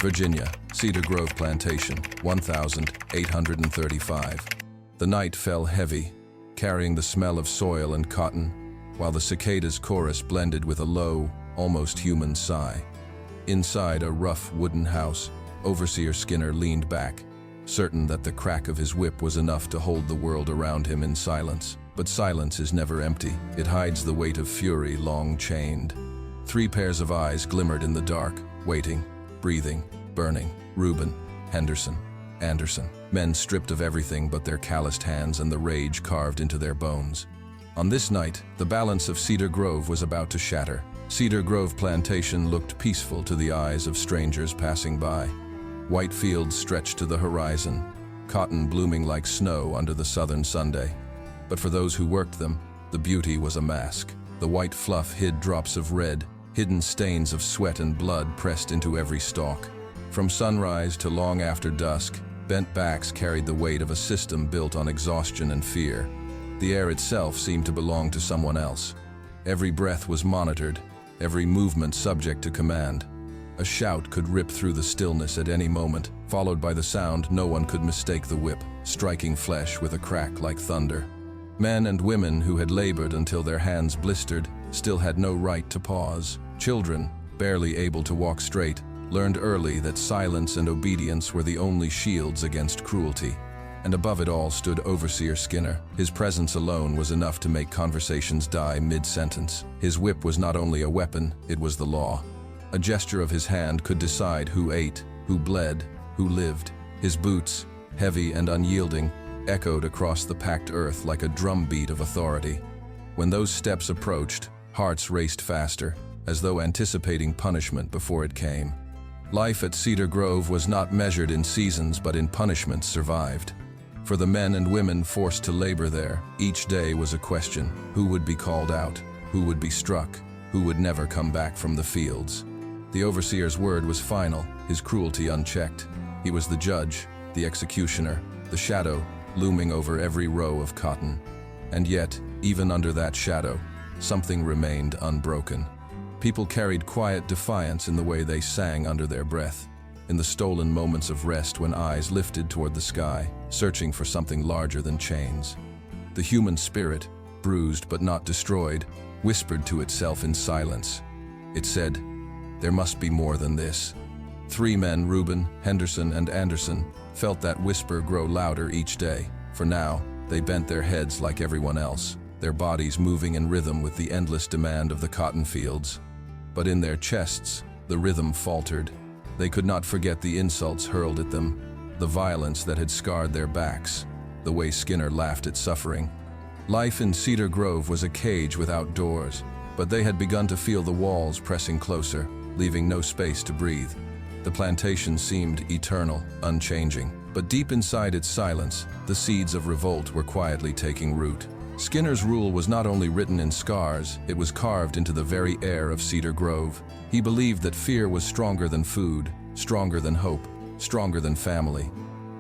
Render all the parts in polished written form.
Virginia, Cedar Grove Plantation, 1835. The night fell heavy, carrying the smell of soil and cotton, while the cicadas' chorus blended with a low, almost human sigh. Inside a rough wooden house, Overseer Skinner leaned back, certain that the crack of his whip was enough to hold the world around him in silence. But silence is never empty. It hides the weight of fury long chained. 3 pairs of eyes glimmered in the dark, waiting, breathing, burning. Reuben, Henderson, Anderson. Men stripped of everything but their calloused hands and the rage carved into their bones. On this night, the balance of Cedar Grove was about to shatter. Cedar Grove Plantation looked peaceful to the eyes of strangers passing by. White fields stretched to the horizon, cotton blooming like snow under the southern Sunday. But for those who worked them, the beauty was a mask. The white fluff hid drops of red, hidden stains of sweat and blood pressed into every stalk. From sunrise to long after dusk, bent backs carried the weight of a system built on exhaustion and fear. The air itself seemed to belong to someone else. Every breath was monitored, every movement subject to command. A shout could rip through the stillness at any moment, followed by the sound no one could mistake: the whip, striking flesh with a crack like thunder. Men and women who had labored until their hands blistered still had no right to pause. Children, barely able to walk straight, learned early that silence and obedience were the only shields against cruelty. And above it all stood Overseer Skinner. His presence alone was enough to make conversations die mid-sentence. His whip was not only a weapon, it was the law. A gesture of his hand could decide who ate, who bled, who lived. His boots, heavy and unyielding, echoed across the packed earth like a drumbeat of authority. When those steps approached, hearts raced faster, as though anticipating punishment before it came. Life at Cedar Grove was not measured in seasons but in punishments survived. For the men and women forced to labor there, each day was a question: who would be called out, who would be struck, who would never come back from the fields. The overseer's word was final, his cruelty unchecked. He was the judge, the executioner, the shadow looming over every row of cotton. And yet, even under that shadow, something remained unbroken. People carried quiet defiance in the way they sang under their breath, in the stolen moments of rest when eyes lifted toward the sky, searching for something larger than chains. The human spirit, bruised but not destroyed, whispered to itself in silence. It said, "There must be more than this." 3 men, Reuben, Henderson, and Anderson, felt that whisper grow louder each day. For now, they bent their heads like everyone else, their bodies moving in rhythm with the endless demand of the cotton fields. But in their chests, the rhythm faltered. They could not forget the insults hurled at them, the violence that had scarred their backs, the way Skinner laughed at suffering. Life in Cedar Grove was a cage without doors, but they had begun to feel the walls pressing closer, leaving no space to breathe. The plantation seemed eternal, unchanging, but deep inside its silence, the seeds of revolt were quietly taking root. Skinner's rule was not only written in scars, it was carved into the very air of Cedar Grove. He believed that fear was stronger than food, stronger than hope, stronger than family.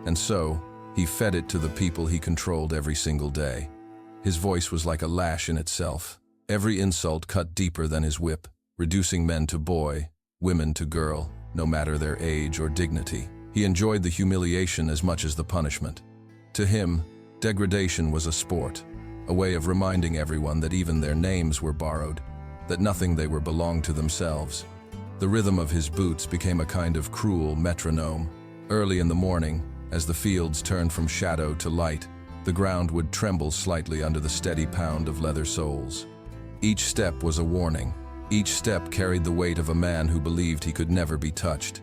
And so, he fed it to the people he controlled every single day. His voice was like a lash in itself. Every insult cut deeper than his whip, reducing men to boy, women to girl, no matter their age or dignity. He enjoyed the humiliation as much as the punishment. To him, degradation was a sport, a way of reminding everyone that even their names were borrowed, that nothing they were belonged to themselves. The rhythm of his boots became a kind of cruel metronome. Early in the morning, as the fields turned from shadow to light, the ground would tremble slightly under the steady pound of leather soles. Each step was a warning. Each step carried the weight of a man who believed he could never be touched.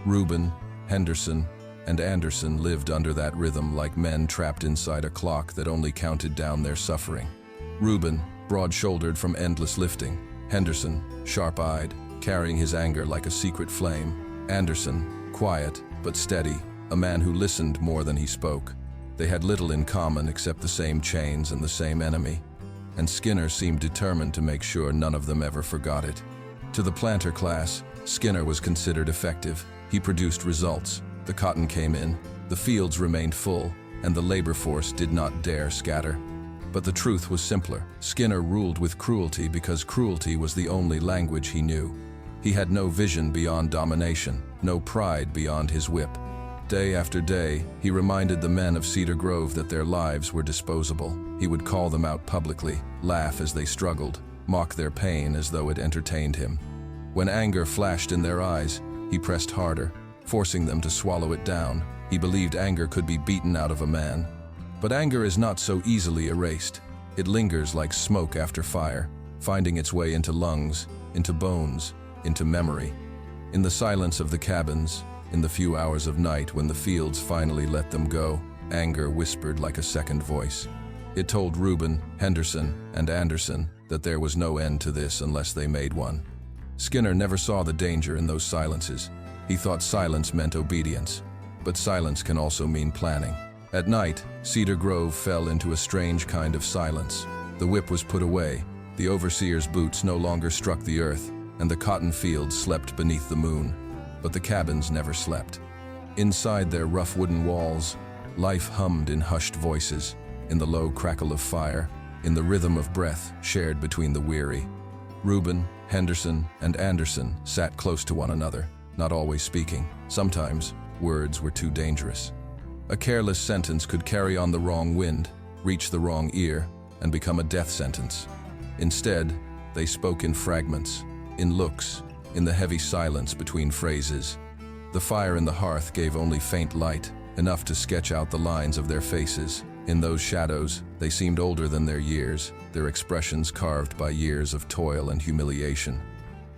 Reuben, Henderson, and Anderson lived under that rhythm like men trapped inside a clock that only counted down their suffering. Reuben, broad-shouldered from endless lifting. Henderson, sharp-eyed, carrying his anger like a secret flame. Anderson, quiet but steady, a man who listened more than he spoke. They had little in common except the same chains and the same enemy. And Skinner seemed determined to make sure none of them ever forgot it. To the planter class, Skinner was considered effective. He produced results. The cotton came in, the fields remained full, and the labor force did not dare scatter. But the truth was simpler. Skinner ruled with cruelty because cruelty was the only language he knew. He had no vision beyond domination, no pride beyond his whip. Day after day, he reminded the men of Cedar Grove that their lives were disposable. He would call them out publicly, laugh as they struggled, mock their pain as though it entertained him. When anger flashed in their eyes, he pressed harder, forcing them to swallow it down. He believed anger could be beaten out of a man. But anger is not so easily erased. It lingers like smoke after fire, finding its way into lungs, into bones, into memory. In the silence of the cabins, in the few hours of night when the fields finally let them go, anger whispered like a second voice. It told Reuben, Henderson, and Anderson that there was no end to this unless they made one. Skinner never saw the danger in those silences. He thought silence meant obedience, but silence can also mean planning. At night, Cedar Grove fell into a strange kind of silence. The whip was put away, the overseer's boots no longer struck the earth, and the cotton fields slept beneath the moon. But the cabins never slept. Inside their rough wooden walls, life hummed in hushed voices, in the low crackle of fire, in the rhythm of breath shared between the weary. Reuben, Henderson, and Anderson sat close to one another, not always speaking. Sometimes, words were too dangerous. A careless sentence could carry on the wrong wind, reach the wrong ear, and become a death sentence. Instead, they spoke in fragments, in looks, in the heavy silence between phrases. The fire in the hearth gave only faint light, enough to sketch out the lines of their faces. In those shadows, they seemed older than their years, their expressions carved by years of toil and humiliation.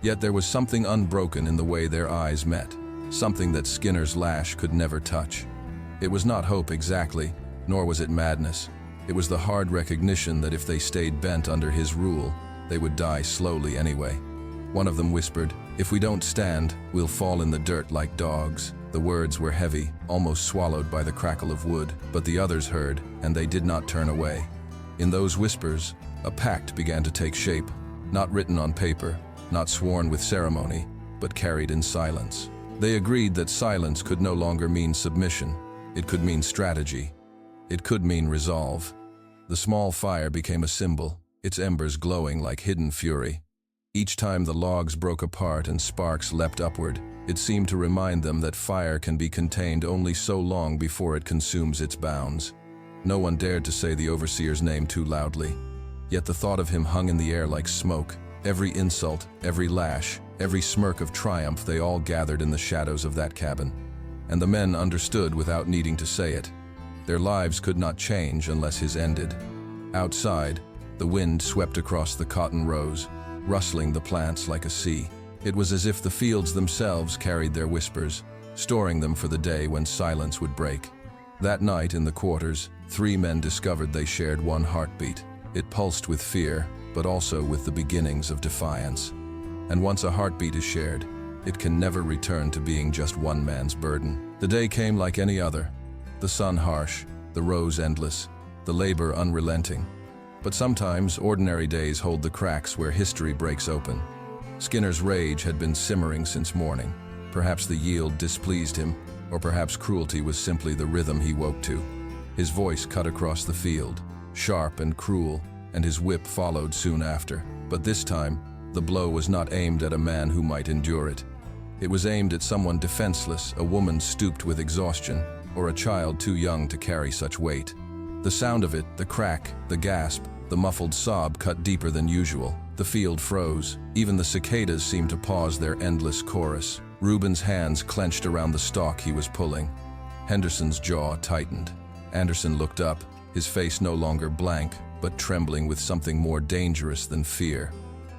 Yet there was something unbroken in the way their eyes met, something that Skinner's lash could never touch. It was not hope exactly, nor was it madness. It was the hard recognition that if they stayed bent under his rule, they would die slowly anyway. One of them whispered, "If we don't stand, we'll fall in the dirt like dogs." The words were heavy, almost swallowed by the crackle of wood, but the others heard, and they did not turn away. In those whispers, a pact began to take shape, not written on paper, not sworn with ceremony, but carried in silence. They agreed that silence could no longer mean submission. It could mean strategy. It could mean resolve. The small fire became a symbol, its embers glowing like hidden fury. Each time the logs broke apart and sparks leapt upward, it seemed to remind them that fire can be contained only so long before it consumes its bounds. No one dared to say the overseer's name too loudly. Yet the thought of him hung in the air like smoke. Every insult, every lash, every smirk of triumph, they all gathered in the shadows of that cabin. And the men understood without needing to say it. Their lives could not change unless his ended. Outside, the wind swept across the cotton rows, rustling the plants like a sea. It was as if the fields themselves carried their whispers, storing them for the day when silence would break. That night in the quarters, 3 men discovered they shared one heartbeat. It pulsed with fear, but also with the beginnings of defiance. And once a heartbeat is shared, it can never return to being just one man's burden. The day came like any other. The sun harsh, the rows endless, the labor unrelenting. But sometimes ordinary days hold the cracks where history breaks open. Skinner's rage had been simmering since morning. Perhaps the yield displeased him, or perhaps cruelty was simply the rhythm he woke to. His voice cut across the field, sharp and cruel, and his whip followed soon after. But this time, the blow was not aimed at a man who might endure it. It was aimed at someone defenseless, a woman stooped with exhaustion, or a child too young to carry such weight. The sound of it, the crack, the gasp, the muffled sob cut deeper than usual. The field froze. Even the cicadas seemed to pause their endless chorus. Reuben's hands clenched around the stalk he was pulling. Henderson's jaw tightened. Anderson looked up, his face no longer blank, but trembling with something more dangerous than fear.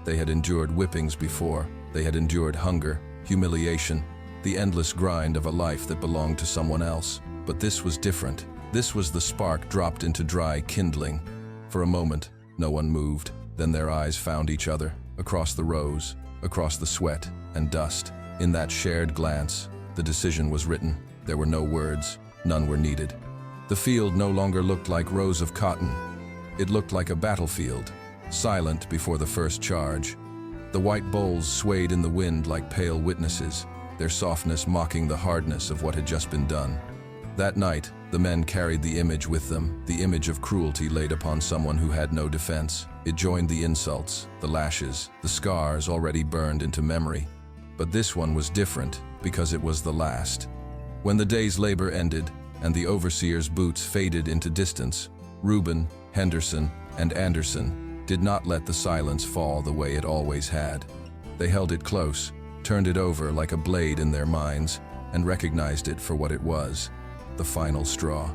They had endured whippings before. They had endured hunger, humiliation, the endless grind of a life that belonged to someone else. But this was different. This was the spark dropped into dry kindling. For a moment, no one moved. Then their eyes found each other, across the rows, across the sweat and dust. In that shared glance, the decision was written. There were no words, none were needed. The field no longer looked like rows of cotton. It looked like a battlefield, silent before the first charge. The white bowls swayed in the wind like pale witnesses, their softness mocking the hardness of what had just been done. That night, the men carried the image with them, the image of cruelty laid upon someone who had no defense. It joined the insults, the lashes, the scars already burned into memory. But this one was different because it was the last. When the day's labor ended and the overseer's boots faded into distance, Reuben, Henderson, and Anderson did not let the silence fall the way it always had. They held it close, turned it over like a blade in their minds, and recognized it for what it was, the final straw.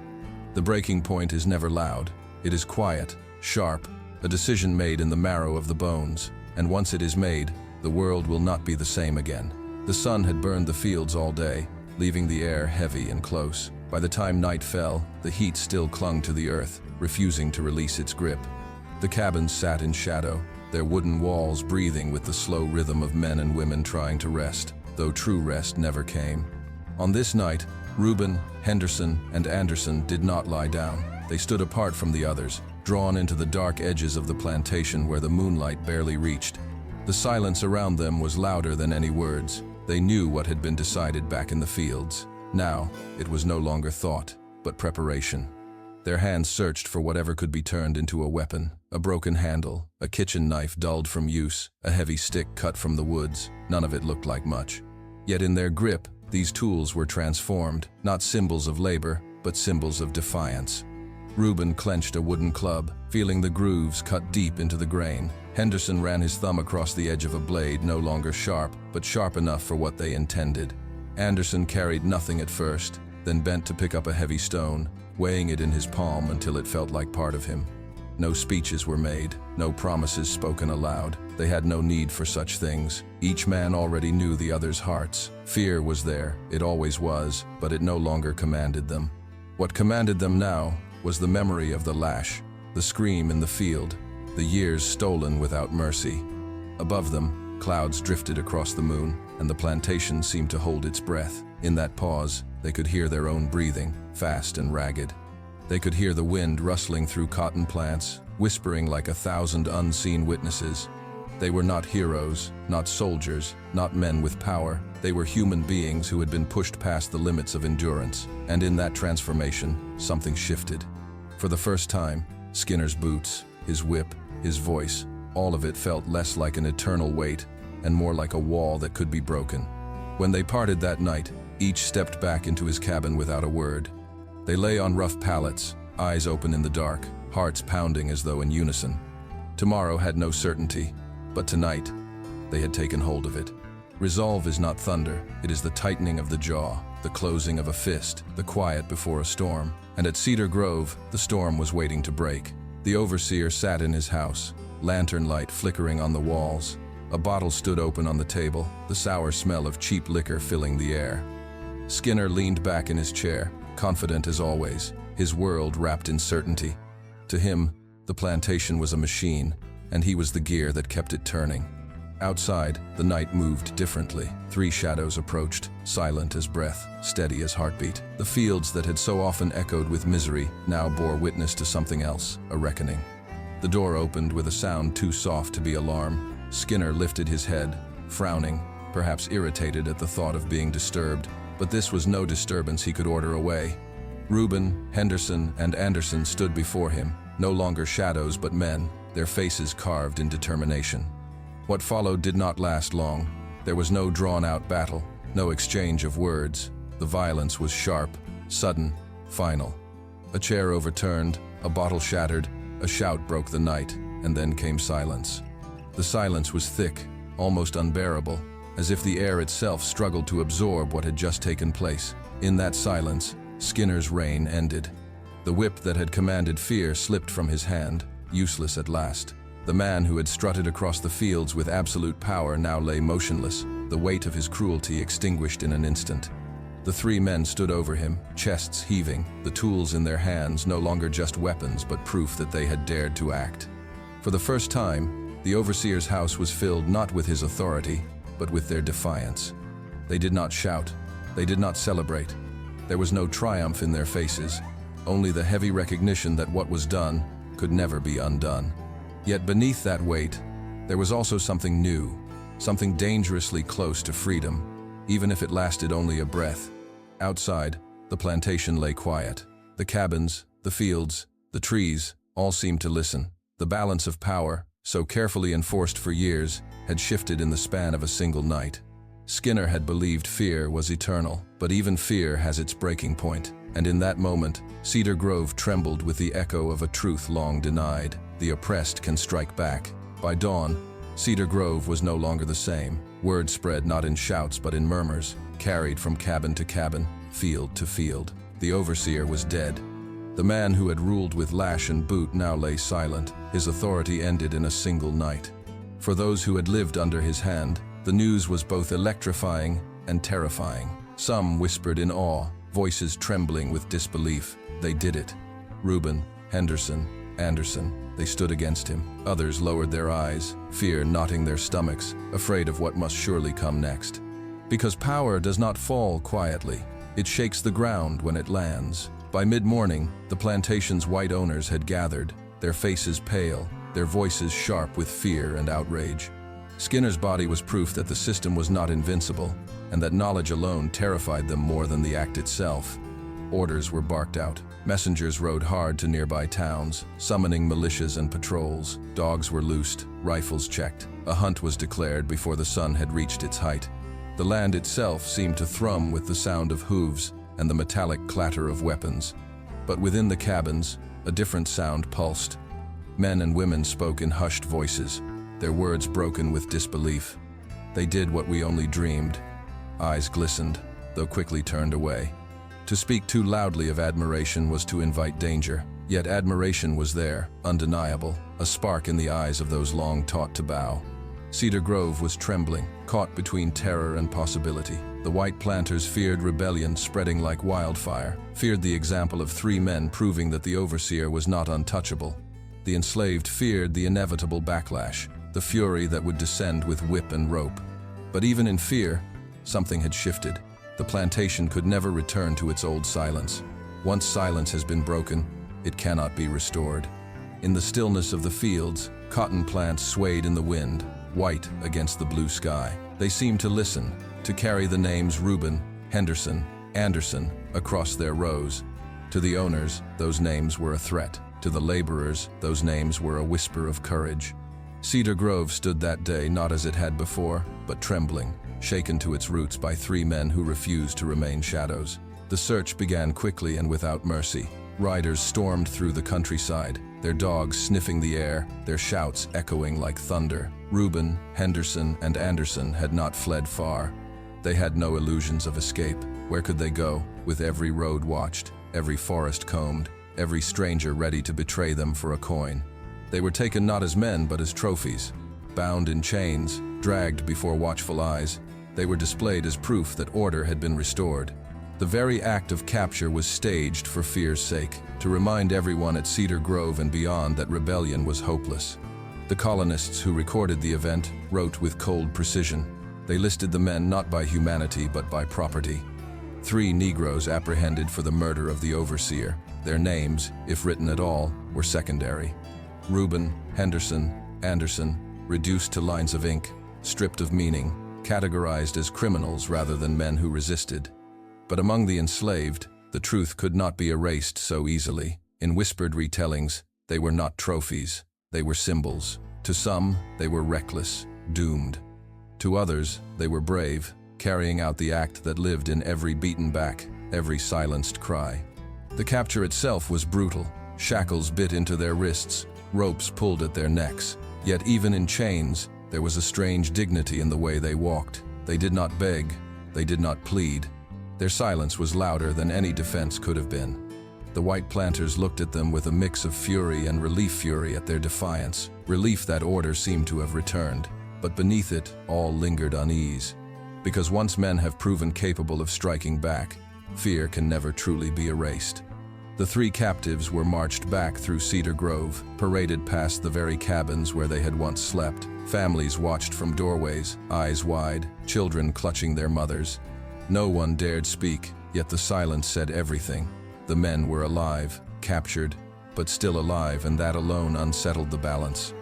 The breaking point is never loud. It is quiet, sharp, a decision made in the marrow of the bones, and once it is made, the world will not be the same again. The sun had burned the fields all day, leaving the air heavy and close. By the time night fell, the heat still clung to the earth, refusing to release its grip. The cabins sat in shadow, their wooden walls breathing with the slow rhythm of men and women trying to rest, though true rest never came. On this night, Reuben, Henderson, and Anderson did not lie down. They stood apart from the others, drawn into the dark edges of the plantation where the moonlight barely reached. The silence around them was louder than any words. They knew what had been decided back in the fields. Now, it was no longer thought, but preparation. Their hands searched for whatever could be turned into a weapon, a broken handle, a kitchen knife dulled from use, a heavy stick cut from the woods. None of it looked like much. Yet in their grip, these tools were transformed, not symbols of labor, but symbols of defiance. Reuben clenched a wooden club, feeling the grooves cut deep into the grain. Henderson ran his thumb across the edge of a blade no longer sharp, but sharp enough for what they intended. Anderson carried nothing at first, then bent to pick up a heavy stone, weighing it in his palm until it felt like part of him. No speeches were made, no promises spoken aloud. They had no need for such things. Each man already knew the other's hearts. Fear was there, it always was, but it no longer commanded them. What commanded them now was the memory of the lash, the scream in the field, the years stolen without mercy. Above them, clouds drifted across the moon, and the plantation seemed to hold its breath. In that pause, they could hear their own breathing, fast and ragged. They could hear the wind rustling through cotton plants, whispering like 1,000 unseen witnesses. They were not heroes, not soldiers, not men with power. They were human beings who had been pushed past the limits of endurance. And in that transformation, something shifted. For the first time, Skinner's boots, his whip, his voice, all of it felt less like an eternal weight and more like a wall that could be broken. When they parted that night, each stepped back into his cabin without a word. They lay on rough pallets, eyes open in the dark, hearts pounding as though in unison. Tomorrow had no certainty, but tonight, they had taken hold of it. Resolve is not thunder, it is the tightening of the jaw, the closing of a fist, the quiet before a storm. And at Cedar Grove, the storm was waiting to break. The overseer sat in his house, lantern light flickering on the walls. A bottle stood open on the table, the sour smell of cheap liquor filling the air. Skinner leaned back in his chair, confident as always, his world wrapped in certainty. To him, the plantation was a machine, and he was the gear that kept it turning. Outside, the night moved differently. 3 shadows approached, silent as breath, steady as heartbeat. The fields that had so often echoed with misery now bore witness to something else, a reckoning. The door opened with a sound too soft to be alarm. Skinner lifted his head, frowning, perhaps irritated at the thought of being disturbed, but this was no disturbance he could order away. Reuben, Henderson, and Anderson stood before him, no longer shadows but men, their faces carved in determination. What followed did not last long. There was no drawn-out battle, no exchange of words. The violence was sharp, sudden, final. A chair overturned, a bottle shattered, a shout broke the night, and then came silence. The silence was thick, almost unbearable, as if the air itself struggled to absorb what had just taken place. In that silence, Skinner's reign ended. The whip that had commanded fear slipped from his hand, useless at last. The man who had strutted across the fields with absolute power now lay motionless, the weight of his cruelty extinguished in an instant. The 3 men stood over him, chests heaving, the tools in their hands no longer just weapons but proof that they had dared to act. For the first time, the overseer's house was filled not with his authority, but with their defiance. They did not shout, they did not celebrate. There was no triumph in their faces, only the heavy recognition that what was done could never be undone. Yet beneath that weight, there was also something new, something dangerously close to freedom, even if it lasted only a breath. Outside, the plantation lay quiet. The cabins, the fields, the trees, all seemed to listen. The balance of power, so carefully enforced for years, had shifted in the span of a single night. Skinner had believed fear was eternal, but even fear has its breaking point. And in that moment, Cedar Grove trembled with the echo of a truth long denied. The oppressed can strike back. By dawn, Cedar Grove was no longer the same. Word spread not in shouts but in murmurs, carried from cabin to cabin, field to field. The overseer was dead. The man who had ruled with lash and boot now lay silent. His authority ended in a single night. For those who had lived under his hand, the news was both electrifying and terrifying. Some whispered in awe, voices trembling with disbelief. They did it. Reuben, Henderson, Anderson, they stood against him. Others lowered their eyes, fear knotting their stomachs, afraid of what must surely come next. Because power does not fall quietly. It shakes the ground when it lands. By mid-morning, the plantation's white owners had gathered, their faces pale, their voices sharp with fear and outrage. Skinner's body was proof that the system was not invincible, and that knowledge alone terrified them more than the act itself. Orders were barked out. Messengers rode hard to nearby towns, summoning militias and patrols. Dogs were loosed, rifles checked. A hunt was declared before the sun had reached its height. The land itself seemed to thrum with the sound of hooves and the metallic clatter of weapons. But within the cabins, a different sound pulsed. Men and women spoke in hushed voices, their words broken with disbelief. They did what we only dreamed. Eyes glistened, though quickly turned away. To speak too loudly of admiration was to invite danger, yet admiration was there, undeniable, a spark in the eyes of those long taught to bow. Cedar Grove was trembling, caught between terror and possibility. The white planters feared rebellion spreading like wildfire, feared the example of 3 men proving that the overseer was not untouchable. The enslaved feared the inevitable backlash, the fury that would descend with whip and rope. But even in fear, something had shifted. The plantation could never return to its old silence. Once silence has been broken, it cannot be restored. In the stillness of the fields, cotton plants swayed in the wind, white against the blue sky. They seemed to listen, to carry the names Reuben, Henderson, Anderson across their rows. To the owners, those names were a threat. To the laborers, those names were a whisper of courage. Cedar Grove stood that day not as it had before, but trembling, shaken to its roots by 3 men who refused to remain shadows. The search began quickly and without mercy. Riders stormed through the countryside, their dogs sniffing the air, their shouts echoing like thunder. Reuben, Henderson, and Anderson had not fled far. They had no illusions of escape. Where could they go, with every road watched, every forest combed, every stranger ready to betray them for a coin? They were taken not as men but as trophies. Bound in chains, dragged before watchful eyes, they were displayed as proof that order had been restored. The very act of capture was staged for fear's sake, to remind everyone at Cedar Grove and beyond that rebellion was hopeless. The colonists who recorded the event wrote with cold precision. They listed the men not by humanity but by property. 3 Negroes apprehended for the murder of the overseer. Their names, if written at all, were secondary. Reuben, Henderson, Anderson, reduced to lines of ink, stripped of meaning, categorized as criminals rather than men who resisted. But among the enslaved, the truth could not be erased so easily. In whispered retellings, they were not trophies, they were symbols. To some, they were reckless, doomed. To others, they were brave, carrying out the act that lived in every beaten back, every silenced cry. The capture itself was brutal. Shackles bit into their wrists, ropes pulled at their necks. Yet even in chains, there was a strange dignity in the way they walked. They did not beg, they did not plead. Their silence was louder than any defense could have been. The white planters looked at them with a mix of fury and fury at their defiance, relief that order seemed to have returned. But beneath it, all lingered unease. Because once men have proven capable of striking back, fear can never truly be erased. The 3 captives were marched back through Cedar Grove, paraded past the very cabins where they had once slept. Families watched from doorways, eyes wide, children clutching their mothers. No one dared speak, yet the silence said everything. The men were alive, captured, but still alive, and that alone unsettled the balance.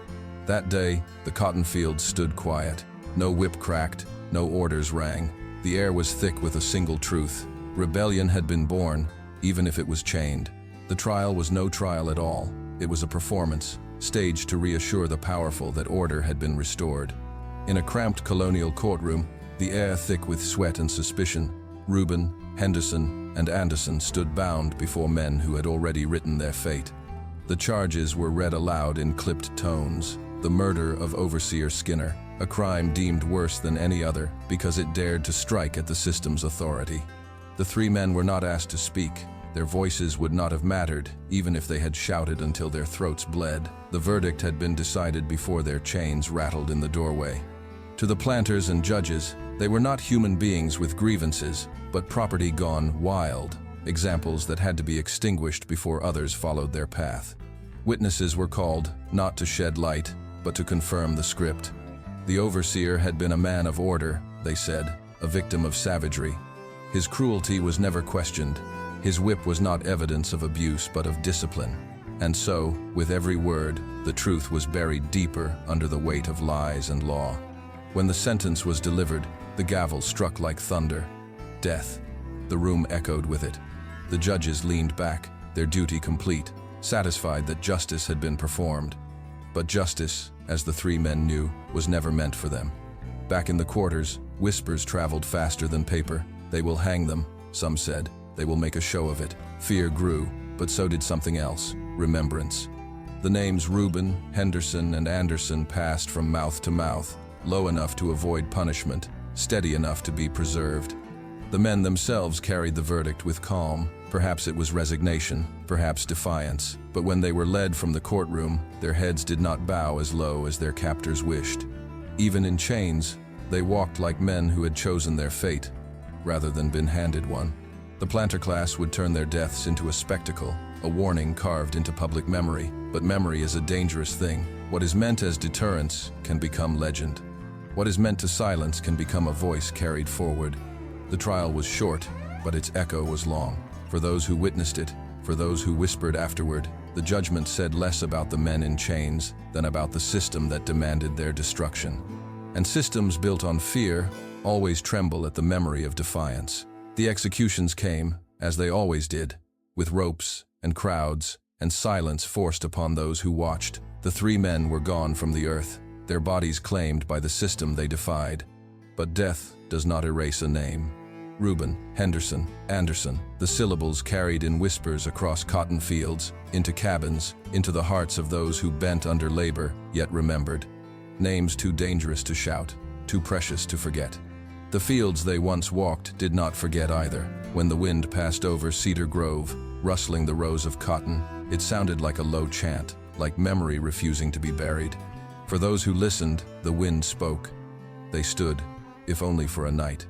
That day, the cotton fields stood quiet. No whip cracked, no orders rang. The air was thick with a single truth. Rebellion had been born, even if it was chained. The trial was no trial at all. It was a performance, staged to reassure the powerful that order had been restored. In a cramped colonial courtroom, the air thick with sweat and suspicion, Reuben, Henderson, and Anderson stood bound before men who had already written their fate. The charges were read aloud in clipped tones. The murder of Overseer Skinner, a crime deemed worse than any other because it dared to strike at the system's authority. The three men were not asked to speak. Their voices would not have mattered, even if they had shouted until their throats bled. The verdict had been decided before their chains rattled in the doorway. To the planters and judges, they were not human beings with grievances, but property gone wild, examples that had to be extinguished before others followed their path. Witnesses were called, not to shed light, but to confirm the script. The overseer had been a man of order, they said, a victim of savagery. His cruelty was never questioned. His whip was not evidence of abuse but of discipline. And so, with every word, the truth was buried deeper under the weight of lies and law. When the sentence was delivered, the gavel struck like thunder. Death. The room echoed with it. The judges leaned back, their duty complete, satisfied that justice had been performed. But justice, as the three men knew, was never meant for them. Back in the quarters, whispers traveled faster than paper. They will hang them, some said. They will make a show of it. Fear grew, but so did something else, remembrance. The names Reuben, Henderson, and Anderson passed from mouth to mouth, low enough to avoid punishment, steady enough to be preserved. The men themselves carried the verdict with calm. Perhaps it was resignation, perhaps defiance. But when they were led from the courtroom, their heads did not bow as low as their captors wished. Even in chains, they walked like men who had chosen their fate, rather than been handed one. The planter class would turn their deaths into a spectacle, a warning carved into public memory. But memory is a dangerous thing. What is meant as deterrence can become legend. What is meant to silence can become a voice carried forward. The trial was short, but its echo was long. For those who witnessed it, for those who whispered afterward, the judgment said less about the men in chains than about the system that demanded their destruction. And systems built on fear always tremble at the memory of defiance. The executions came, as they always did, with ropes and crowds and silence forced upon those who watched. The three men were gone from the earth, their bodies claimed by the system they defied. But death does not erase a name. Reuben, Henderson, Anderson, the syllables carried in whispers across cotton fields, into cabins, into the hearts of those who bent under labor, yet remembered. Names too dangerous to shout, too precious to forget. The fields they once walked did not forget either. When the wind passed over Cedar Grove, rustling the rows of cotton, it sounded like a low chant, like memory refusing to be buried. For those who listened, the wind spoke. They stood, if only for a night.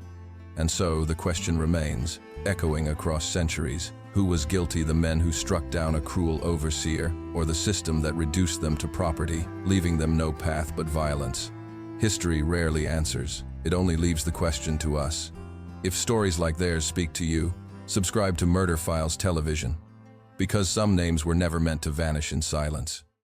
And so the question remains, echoing across centuries, who was guilty, the men who struck down a cruel overseer, or the system that reduced them to property, leaving them no path but violence? History rarely answers. It only leaves the question to us. If stories like theirs speak to you, subscribe to Murder Files Television, because some names were never meant to vanish in silence.